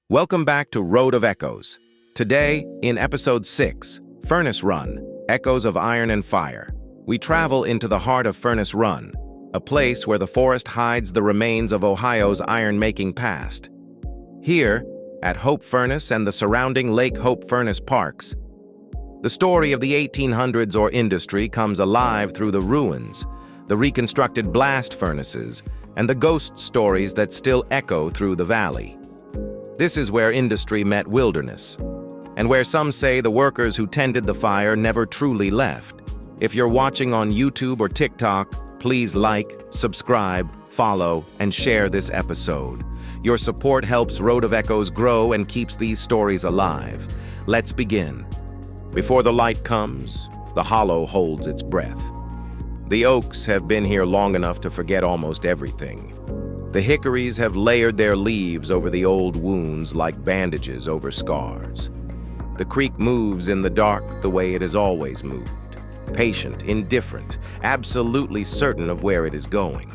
Welcome back to Road of Echoes. Today, in Episode 6, Furnace Run, Echoes of Iron and Fire, we travel into the heart of Furnace Run, a place where the forest hides the remains of Ohio's iron-making past. Here, at Hope Furnace and the surrounding Lake Hope Furnace parks, the story of the 1800s or industry comes alive through the ruins, the reconstructed blast furnaces, and the ghost stories that still echo through the valley. This is where industry met wilderness, and where some say the workers who tended the fire never truly left. If you're watching on YouTube or TikTok, please like, subscribe, follow, and share this episode. Your support helps Road of Echoes grow and keeps these stories alive. Let's begin. Before the light comes, the hollow holds its breath. The oaks have been here long enough to forget almost everything. The hickories have layered their leaves over the old wounds like bandages over scars. The creek moves in the dark the way it has always moved, patient, indifferent, absolutely certain of where it is going.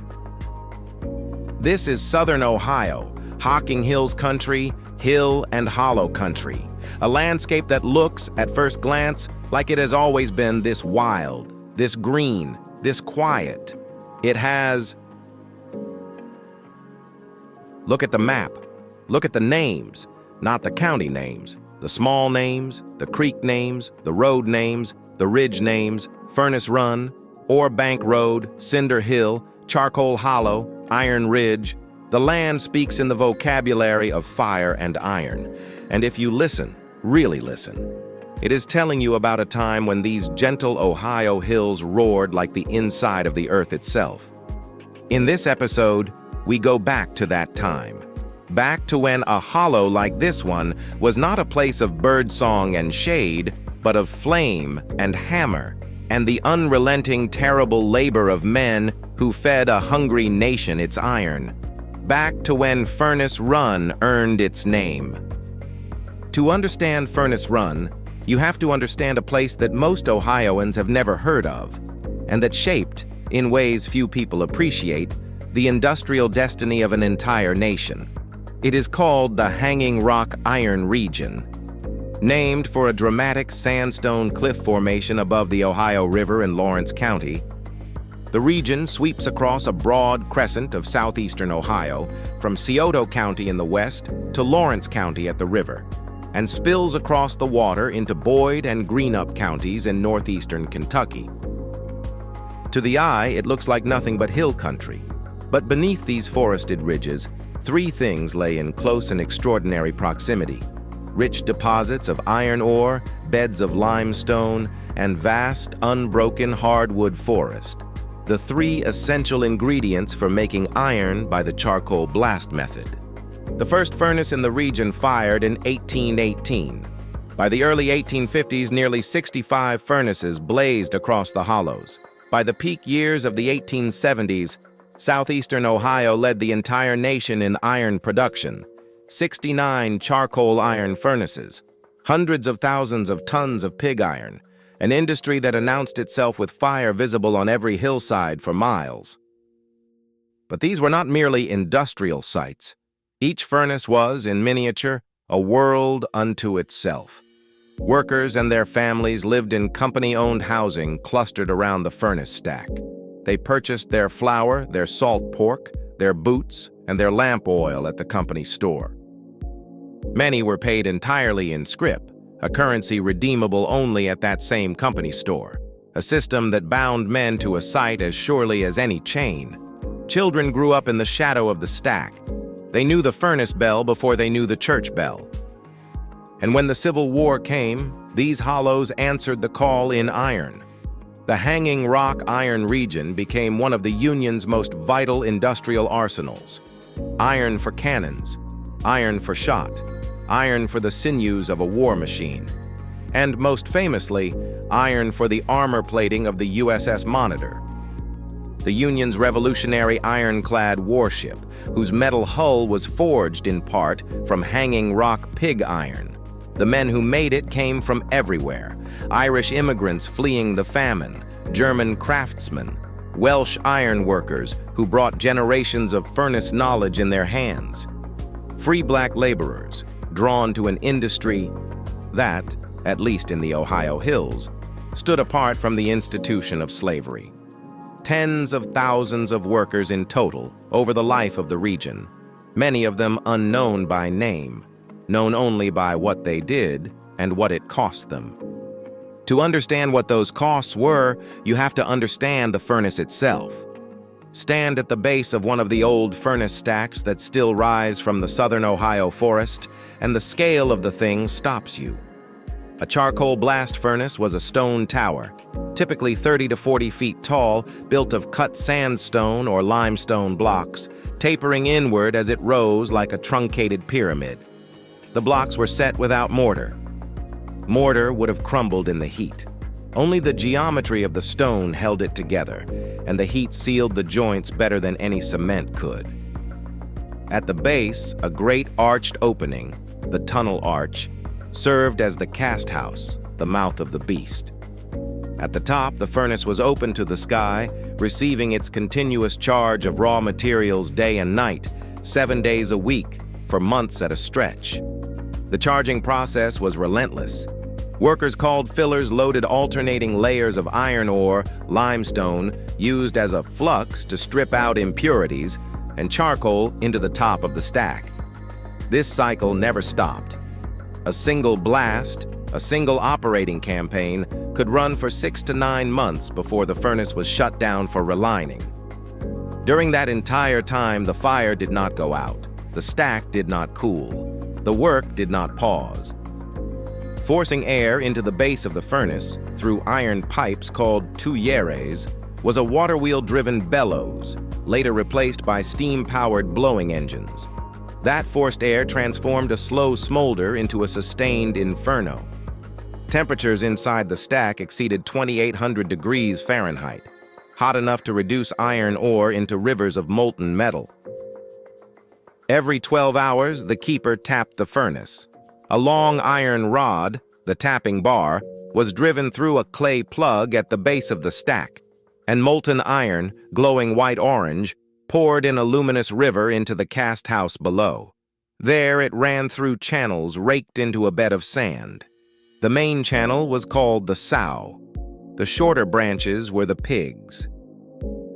This is southern Ohio, Hocking Hills country, hill and hollow country, a landscape that looks, at first glance, like it has always been this wild, this green, this quiet. It has... Look at the map. Look at the names, not the county names. The small names, the creek names, the road names, the ridge names, Furnace Run, Ore Bank Road, Cinder Hill, Charcoal Hollow, Iron Ridge. The land speaks in the vocabulary of fire and iron. And if you listen, really listen, it is telling you about a time when these gentle Ohio hills roared like the inside of the earth itself. In this episode, we go back to that time. Back to when a hollow like this one was not a place of birdsong and shade, but of flame and hammer, and the unrelenting, terrible labor of men who fed a hungry nation its iron. Back to when Furnace Run earned its name. To understand Furnace Run, you have to understand a place that most Ohioans have never heard of, and that shaped, in ways few people appreciate, the industrial destiny of an entire nation. It is called the Hanging Rock Iron Region, named for a dramatic sandstone cliff formation above the Ohio River in Lawrence County. The region sweeps across a broad crescent of southeastern Ohio, from Scioto County in the west to Lawrence County at the river, and spills across the water into Boyd and Greenup counties in northeastern Kentucky. To the eye, it looks like nothing but hill country. But beneath these forested ridges, three things lay in close and extraordinary proximity: rich deposits of iron ore, beds of limestone, and vast, unbroken hardwood forest, the three essential ingredients for making iron by the charcoal blast method. The first furnace in the region fired in 1818. By the early 1850s, nearly 65 furnaces blazed across the hollows. By the peak years of the 1870s, southeastern Ohio led the entire nation in iron production. 69 charcoal iron furnaces, hundreds of thousands of tons of pig iron, an industry that announced itself with fire visible on every hillside for miles. But these were not merely industrial sites. Each furnace was, in miniature, a world unto itself. Workers and their families lived in company-owned housing clustered around the furnace stack. They purchased their flour, their salt pork, their boots, and their lamp oil at the company store. Many were paid entirely in scrip, a currency redeemable only at that same company store, a system that bound men to a site as surely as any chain. Children grew up in the shadow of the stack. They knew the furnace bell before they knew the church bell. And when the Civil War came, these hollows answered the call in iron. The Hanging Rock Iron Region became one of the Union's most vital industrial arsenals. Iron for cannons, iron for shot, iron for the sinews of a war machine, and most famously, iron for the armor plating of the USS Monitor, the Union's revolutionary ironclad warship, whose metal hull was forged in part from Hanging Rock pig iron. The men who made it came from everywhere: Irish immigrants fleeing the famine, German craftsmen, Welsh iron workers who brought generations of furnace knowledge in their hands, free black laborers, drawn to an industry that, at least in the Ohio hills, stood apart from the institution of slavery. Tens of thousands of workers in total over the life of the region, many of them unknown by name, known only by what they did and what it cost them. To understand what those costs were, you have to understand the furnace itself. Stand at the base of one of the old furnace stacks that still rise from the southern Ohio forest, and the scale of the thing stops you. A charcoal blast furnace was a stone tower, typically 30 to 40 feet tall, built of cut sandstone or limestone blocks, tapering inward as it rose like a truncated pyramid. The blocks were set without mortar. Mortar would have crumbled in the heat. Only the geometry of the stone held it together, and the heat sealed the joints better than any cement could. At the base, a great arched opening, the tunnel arch, served as the cast house, the mouth of the beast. At the top, the furnace was open to the sky, receiving its continuous charge of raw materials day and night, 7 days a week, for months at a stretch. The charging process was relentless. Workers called fillers loaded alternating layers of iron ore, limestone, used as a flux to strip out impurities, and charcoal into the top of the stack. This cycle never stopped. A single blast, a single operating campaign, could run for 6 to 9 months before the furnace was shut down for relining. During that entire time, the fire did not go out. The stack did not cool. The work did not pause. Forcing air into the base of the furnace through iron pipes called tuyeres was a water wheel-driven bellows, later replaced by steam-powered blowing engines. That forced air transformed a slow smolder into a sustained inferno. Temperatures inside the stack exceeded 2,800 degrees Fahrenheit, hot enough to reduce iron ore into rivers of molten metal. Every 12 hours, the keeper tapped the furnace. A long iron rod, the tapping bar, was driven through a clay plug at the base of the stack, and molten iron, glowing white-orange, poured in a luminous river into the cast house below. There it ran through channels raked into a bed of sand. The main channel was called the sow. The shorter branches were the pigs.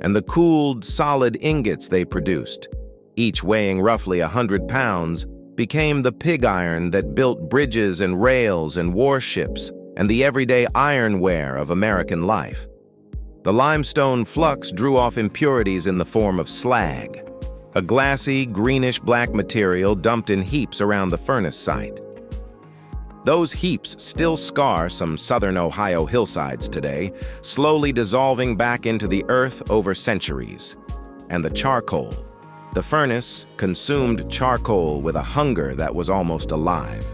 And the cooled, solid ingots they produced, each weighing roughly 100 pounds, became the pig iron that built bridges and rails and warships and the everyday ironware of American life. The limestone flux drew off impurities in the form of slag, a glassy, greenish-black material dumped in heaps around the furnace site. Those heaps still scar some southern Ohio hillsides today, slowly dissolving back into the earth over centuries. And the charcoal. The furnace consumed charcoal with a hunger that was almost alive.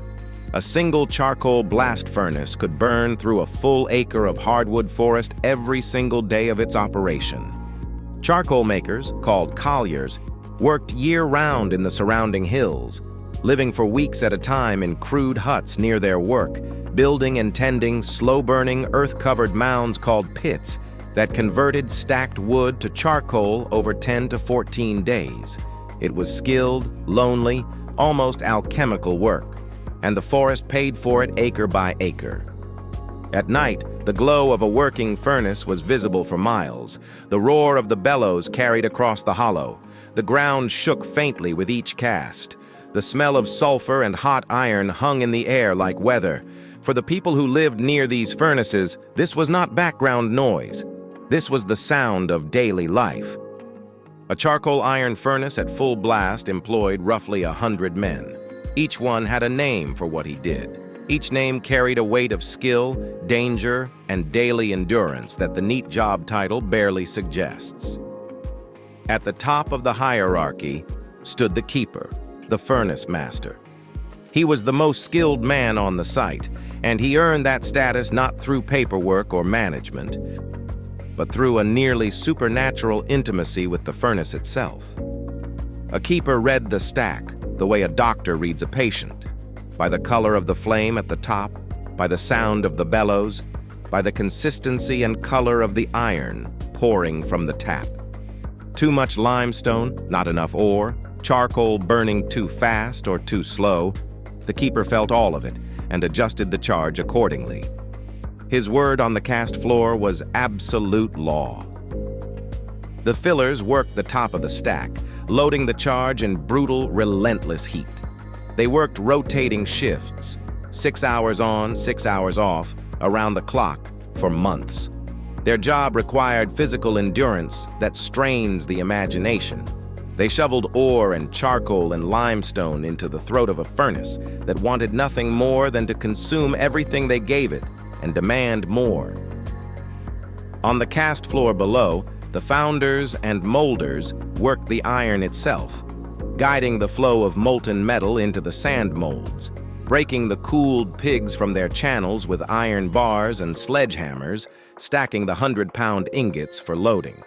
A single charcoal blast furnace could burn through a full acre of hardwood forest every single day of its operation. Charcoal makers, called colliers, worked year-round in the surrounding hills, living for weeks at a time in crude huts near their work, building and tending slow-burning, earth-covered mounds called pits that converted stacked wood to charcoal over 10 to 14 days. It was skilled, lonely, almost alchemical work, and the forest paid for it acre by acre. At night, the glow of a working furnace was visible for miles. The roar of the bellows carried across the hollow. The ground shook faintly with each cast. The smell of sulfur and hot iron hung in the air like weather. For the people who lived near these furnaces, this was not background noise. This was the sound of daily life. A charcoal iron furnace at full blast employed roughly 100 men. Each one had a name for what he did. Each name carried a weight of skill, danger, and daily endurance that the neat job title barely suggests. At the top of the hierarchy stood the keeper, the furnace master. He was the most skilled man on the site, and he earned that status not through paperwork or management, but through a nearly supernatural intimacy with the furnace itself. A keeper read the stack the way a doctor reads a patient, by the color of the flame at the top, by the sound of the bellows, by the consistency and color of the iron pouring from the tap. Too much limestone, not enough ore, charcoal burning too fast or too slow. The keeper felt all of it and adjusted the charge accordingly. His word on the cast floor was absolute law. The fillers worked the top of the stack, loading the charge in brutal, relentless heat. They worked rotating shifts, 6 hours on, 6 hours off, around the clock, for months. Their job required physical endurance that strains the imagination. They shoveled ore and charcoal and limestone into the throat of a furnace that wanted nothing more than to consume everything they gave it and demand more. On the cast floor below, the founders and molders worked the iron itself, guiding the flow of molten metal into the sand molds, breaking the cooled pigs from their channels with iron bars and sledgehammers, stacking the 100-pound ingots for loading.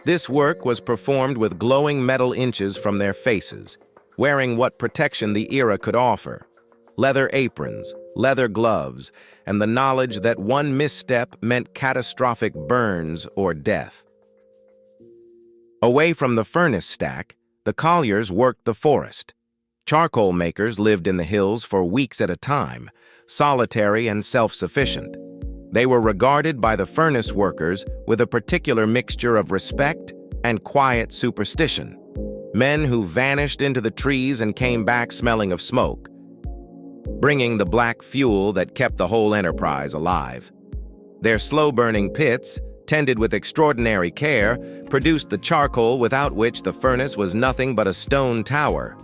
This work was performed with glowing metal inches from their faces, wearing what protection the era could offer: leather aprons, leather gloves, and the knowledge that one misstep meant catastrophic burns or death. Away from the furnace stack, the colliers worked the forest. Charcoal makers lived in the hills for weeks at a time, solitary and self-sufficient. They were regarded by the furnace workers with a particular mixture of respect and quiet superstition. Men who vanished into the trees and came back smelling of smoke, bringing the black fuel that kept the whole enterprise alive. Their slow-burning pits, tended with extraordinary care, produced the charcoal without which the furnace was nothing but a stone tower.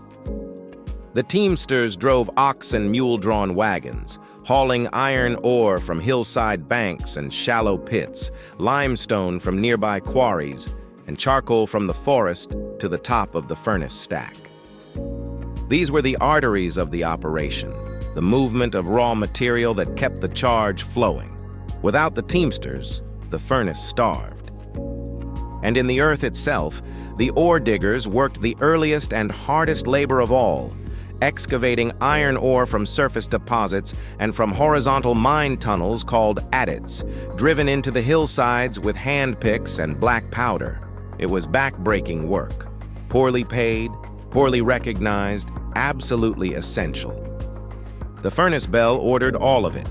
The teamsters drove ox and mule-drawn wagons, hauling iron ore from hillside banks and shallow pits, limestone from nearby quarries, and charcoal from the forest to the top of the furnace stack. These were the arteries of the operation, the movement of raw material that kept the charge flowing. Without the teamsters, the furnace starved. And in the earth itself, the ore diggers worked the earliest and hardest labor of all, excavating iron ore from surface deposits and from horizontal mine tunnels called adits, driven into the hillsides with hand picks and black powder. It was back-breaking work, poorly paid, poorly recognized, absolutely essential. The furnace bell ordered all of it.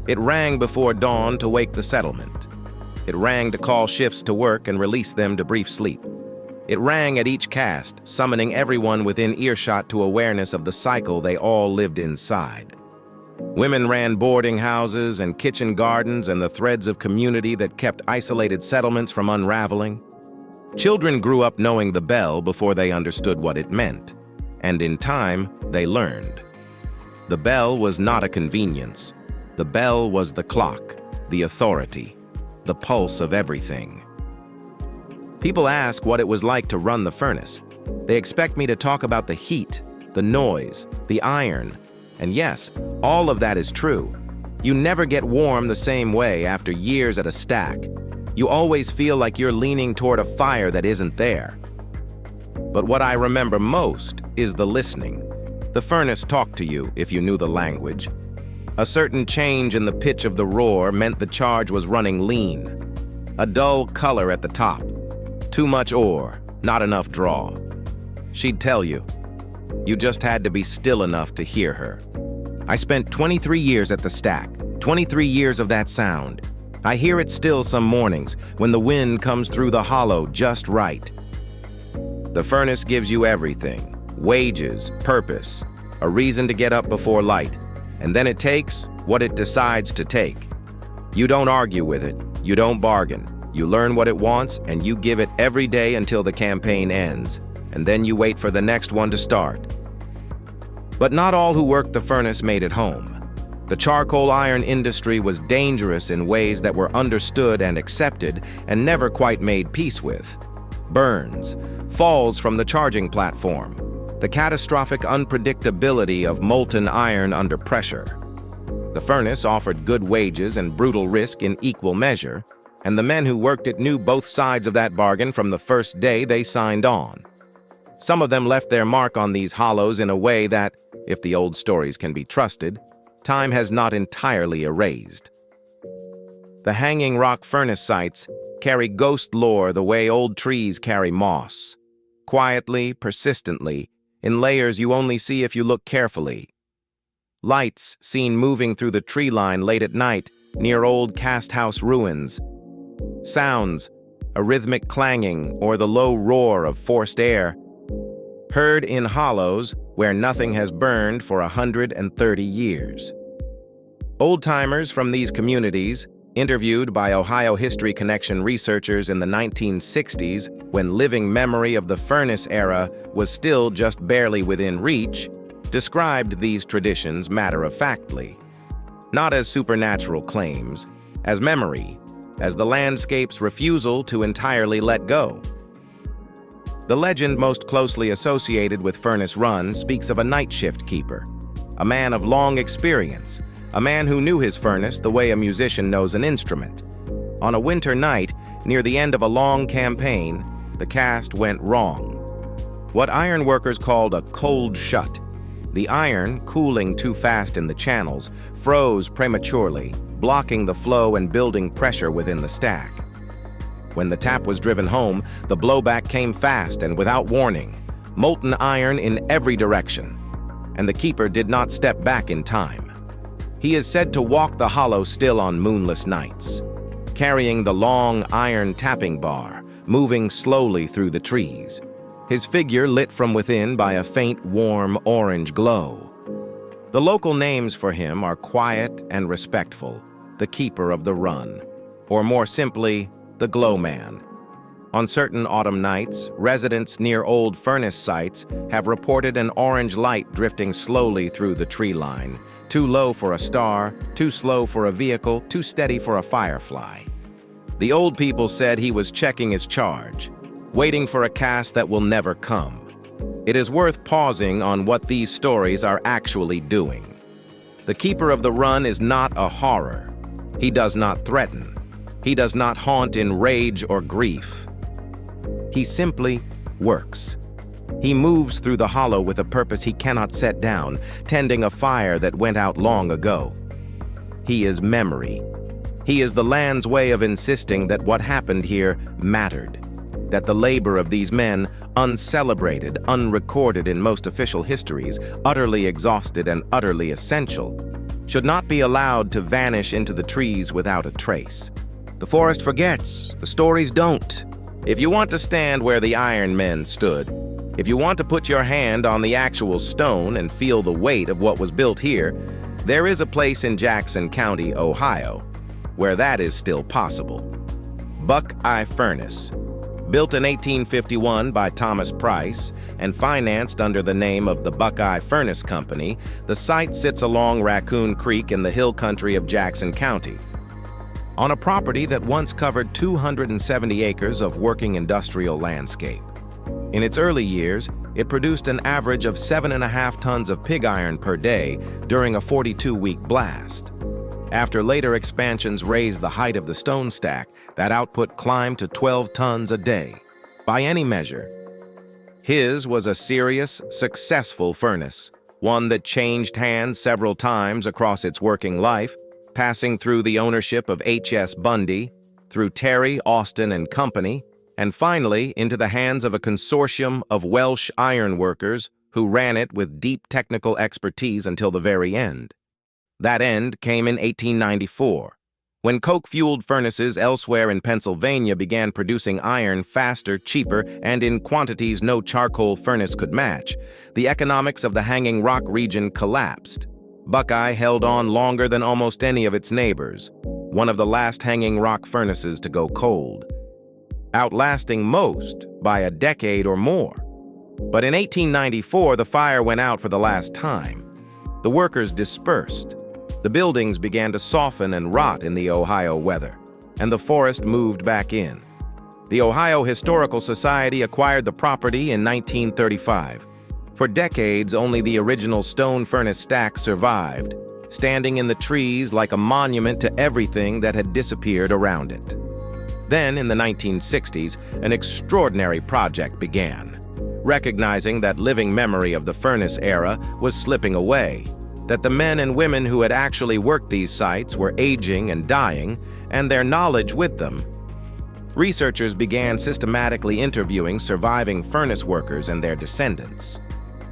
It rang before dawn to wake the settlement. It rang to call shifts to work and release them to brief sleep. It rang at each cast, summoning everyone within earshot to awareness of the cycle they all lived inside. Women ran boarding houses and kitchen gardens and the threads of community that kept isolated settlements from unraveling. Children grew up knowing the bell before they understood what it meant, and in time, they learned. The bell was not a convenience. The bell was the clock, the authority, the pulse of everything. People ask what it was like to run the furnace. They expect me to talk about the heat, the noise, the iron. And yes, all of that is true. You never get warm the same way after years at a stack. You always feel like you're leaning toward a fire that isn't there. But what I remember most is the listening. The furnace talked to you if you knew the language. A certain change in the pitch of the roar meant the charge was running lean. A dull color at the top. Too much ore, not enough draw. She'd tell you. You just had to be still enough to hear her. I spent 23 years at the stack, 23 years of that sound. I hear it still some mornings when the wind comes through the hollow just right. The furnace gives you everything: wages, purpose, a reason to get up before light, and then it takes what it decides to take. You don't argue with it, you don't bargain. You learn what it wants, and you give it every day until the campaign ends, and then you wait for the next one to start. But not all who worked the furnace made it home. The charcoal iron industry was dangerous in ways that were understood and accepted and never quite made peace with. Burns, falls from the charging platform, the catastrophic unpredictability of molten iron under pressure. The furnace offered good wages and brutal risk in equal measure, and the men who worked it knew both sides of that bargain from the first day they signed on. Some of them left their mark on these hollows in a way that, if the old stories can be trusted, time has not entirely erased. The hanging rock furnace sites carry ghost lore the way old trees carry moss. Quietly, persistently, in layers you only see if you look carefully, lights seen moving through the tree line late at night near old cast house ruins, sounds, a rhythmic clanging or the low roar of forced air, heard in hollows where nothing has burned for 130 years. Old-timers from these communities, interviewed by Ohio History Connection researchers in the 1960s when living memory of the furnace era was still just barely within reach, described these traditions matter-of-factly, not as supernatural claims, as memory, as the landscape's refusal to entirely let go. The legend most closely associated with Furnace Run speaks of a night shift keeper, a man of long experience, a man who knew his furnace the way a musician knows an instrument. On a winter night, near the end of a long campaign, the cast went wrong. What ironworkers called a cold shut. The iron, cooling too fast in the channels, froze prematurely, blocking the flow and building pressure within the stack. When the tap was driven home, the blowback came fast and without warning, molten iron in every direction, and the keeper did not step back in time. He is said to walk the hollow still on moonless nights, carrying the long iron tapping bar, moving slowly through the trees, his figure lit from within by a faint, warm orange glow. The local names for him are quiet and respectful, the keeper of the run, or more simply, the Glow Man. On certain autumn nights, residents near old furnace sites have reported an orange light drifting slowly through the tree line, too low for a star, too slow for a vehicle, too steady for a firefly. The old people said he was checking his charge, waiting for a cast that will never come. It is worth pausing on what these stories are actually doing. The keeper of the run is not a horror. He does not threaten. He does not haunt in rage or grief. He simply works. He moves through the hollow with a purpose he cannot set down, tending a fire that went out long ago. He is memory. He is the land's way of insisting that what happened here mattered, that the labor of these men, uncelebrated, unrecorded in most official histories, utterly exhausted and utterly essential, should not be allowed to vanish into the trees without a trace. The forest forgets, the stories don't. If you want to stand where the Iron Men stood, if you want to put your hand on the actual stone and feel the weight of what was built here, there is a place in Jackson County, Ohio, where that is still possible. Buckeye Furnace. Built in 1851 by Thomas Price and financed under the name of the Buckeye Furnace Company, the site sits along Raccoon Creek in the hill country of Jackson County, on a property that once covered 270 acres of working industrial landscape. In its early years, it produced an average of 7.5 tons of pig iron per day during a 42-week blast. After later expansions raised the height of the stone stack, that output climbed to 12 tons a day. By any measure, his was a serious, successful furnace, one that changed hands several times across its working life, passing through the ownership of H.S. Bundy, through Terry, Austin and Company, and finally into the hands of a consortium of Welsh ironworkers who ran it with deep technical expertise until the very end. That end came in 1894, when coke-fueled furnaces elsewhere in Pennsylvania began producing iron faster, cheaper, and in quantities no charcoal furnace could match. The economics of the Hanging Rock region collapsed. Buckeye held on longer than almost any of its neighbors, one of the last Hanging Rock furnaces to go cold, outlasting most by a decade or more. But in 1894, the fire went out for the last time. The workers dispersed. The buildings began to soften and rot in the Ohio weather, and the forest moved back in. The Ohio Historical Society acquired the property in 1935. For decades, only the original stone furnace stack survived, standing in the trees like a monument to everything that had disappeared around it. Then, in the 1960s, an extraordinary project began, recognizing that living memory of the furnace era was slipping away, that the men and women who had actually worked these sites were aging and dying, and their knowledge with them. Researchers began systematically interviewing surviving furnace workers and their descendants.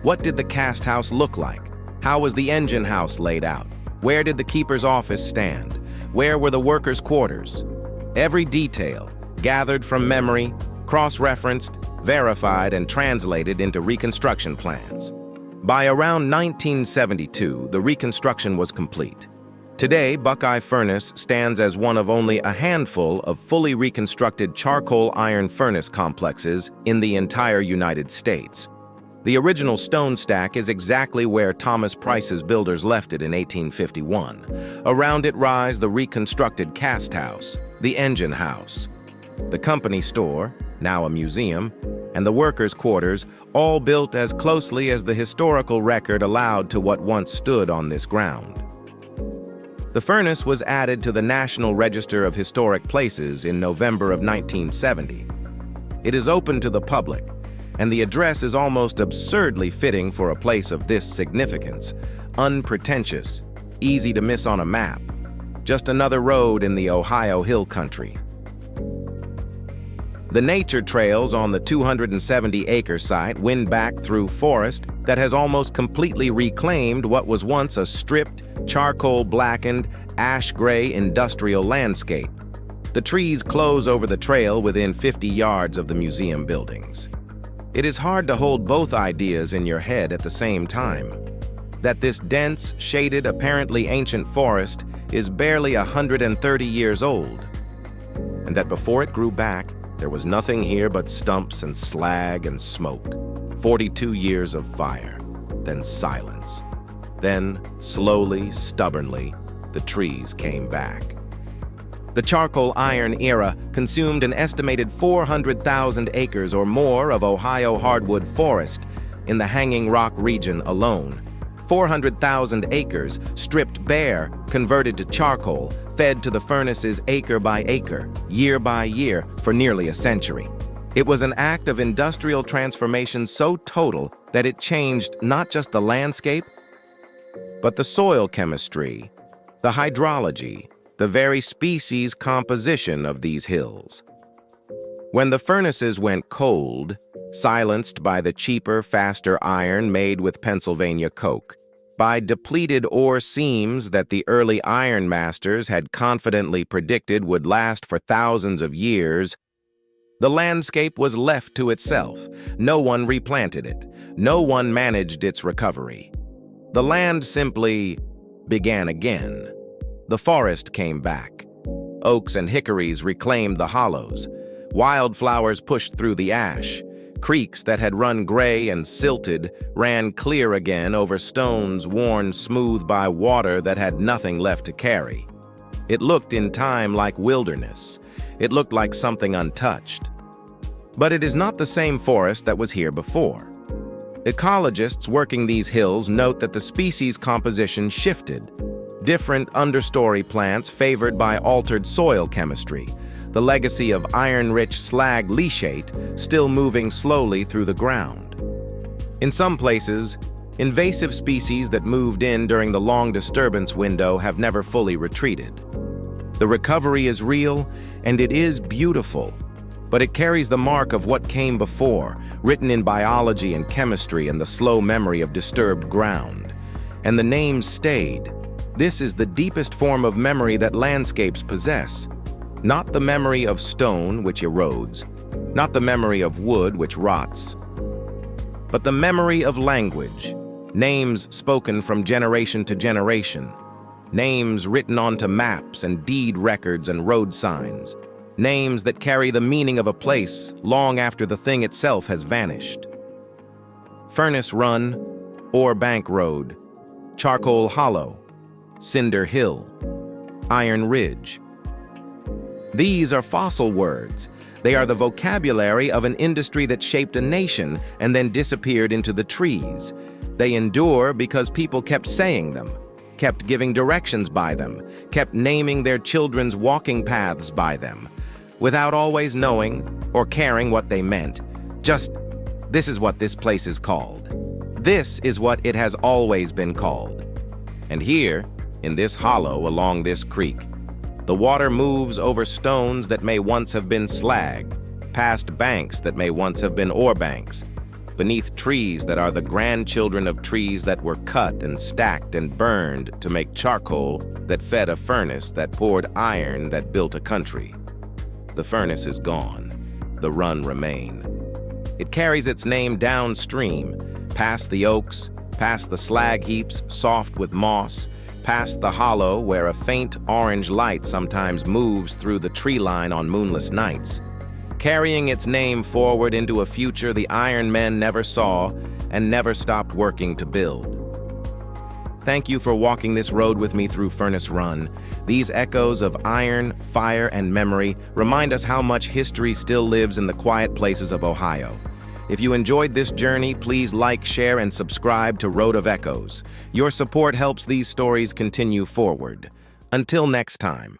What did the cast house look like? How was the engine house laid out? Where did the keeper's office stand? Where were the workers' quarters? Every detail, gathered from memory, cross-referenced, verified, and translated into reconstruction plans. By around 1972, the reconstruction was complete. Today, Buckeye Furnace stands as one of only a handful of fully reconstructed charcoal iron furnace complexes in the entire United States. The original stone stack is exactly where Thomas Price's builders left it in 1851. Around it rise the reconstructed cast house, the engine house, the company store, now a museum, and the workers' quarters, all built as closely as the historical record allowed to what once stood on this ground. The furnace was added to the National Register of Historic Places in November of 1970. It is open to the public, and the address is almost absurdly fitting for a place of this significance. Unpretentious, easy to miss on a map. Just another road in the Ohio Hill Country. The nature trails on the 270-acre site wind back through forest that has almost completely reclaimed what was once a stripped, charcoal-blackened, ash-gray industrial landscape. The trees close over the trail within 50 yards of the museum buildings. It is hard to hold both ideas in your head at the same time. That this dense, shaded, apparently ancient forest is barely 130 years old, and that before it grew back, there was nothing here but stumps and slag and smoke. 42 years of fire, then silence. Then, slowly, stubbornly, the trees came back. The charcoal iron era consumed an estimated 400,000 acres or more of Ohio hardwood forest in the Hanging Rock region alone. 400,000 acres stripped bare, converted to charcoal, fed to the furnaces acre by acre, year by year, for nearly a century. It was an act of industrial transformation so total that it changed not just the landscape, but the soil chemistry, the hydrology, the very species composition of these hills. When the furnaces went cold, silenced by the cheaper, faster iron made with Pennsylvania coke, by depleted ore seams that the early iron masters had confidently predicted would last for thousands of years, the landscape was left to itself. No one replanted it. No one managed its recovery. The land simply began again. The forest came back. Oaks and hickories reclaimed the hollows. Wildflowers pushed through the ash. Creeks that had run gray and silted ran clear again over stones worn smooth by water that had nothing left to carry. It looked in time like wilderness. It looked like something untouched. But it is not the same forest that was here before. Ecologists working these hills note that the species composition shifted. Different understory plants favored by altered soil chemistry, the legacy of iron-rich slag leachate still moving slowly through the ground. In some places, invasive species that moved in during the long disturbance window have never fully retreated. The recovery is real, and it is beautiful, but it carries the mark of what came before, written in biology and chemistry and the slow memory of disturbed ground. And the names stayed. This is the deepest form of memory that landscapes possess. Not the memory of stone, which erodes, not the memory of wood, which rots, but the memory of language, names spoken from generation to generation, names written onto maps and deed records and road signs, names that carry the meaning of a place long after the thing itself has vanished. Furnace Run, Ore Bank Road, Charcoal Hollow, Cinder Hill, Iron Ridge. These are fossil words. They are the vocabulary of an industry that shaped a nation and then disappeared into the trees. They endure because people kept saying them, kept giving directions by them, kept naming their children's walking paths by them, without always knowing or caring what they meant. Just, this is what this place is called. This is what it has always been called. And here, in this hollow along this creek, the water moves over stones that may once have been slag, past banks that may once have been ore banks, beneath trees that are the grandchildren of trees that were cut and stacked and burned to make charcoal that fed a furnace that poured iron that built a country. The furnace is gone. The run remain. It carries its name downstream, past the oaks, past the slag heaps soft with moss, past the hollow where a faint orange light sometimes moves through the tree line on moonless nights, carrying its name forward into a future the iron men never saw and never stopped working to build. Thank you for walking this road with me through Furnace Run. These echoes of iron, fire, and memory remind us how much history still lives in the quiet places of Ohio. If you enjoyed this journey, please like, share, and subscribe to Road of Echoes. Your support helps these stories continue forward. Until next time.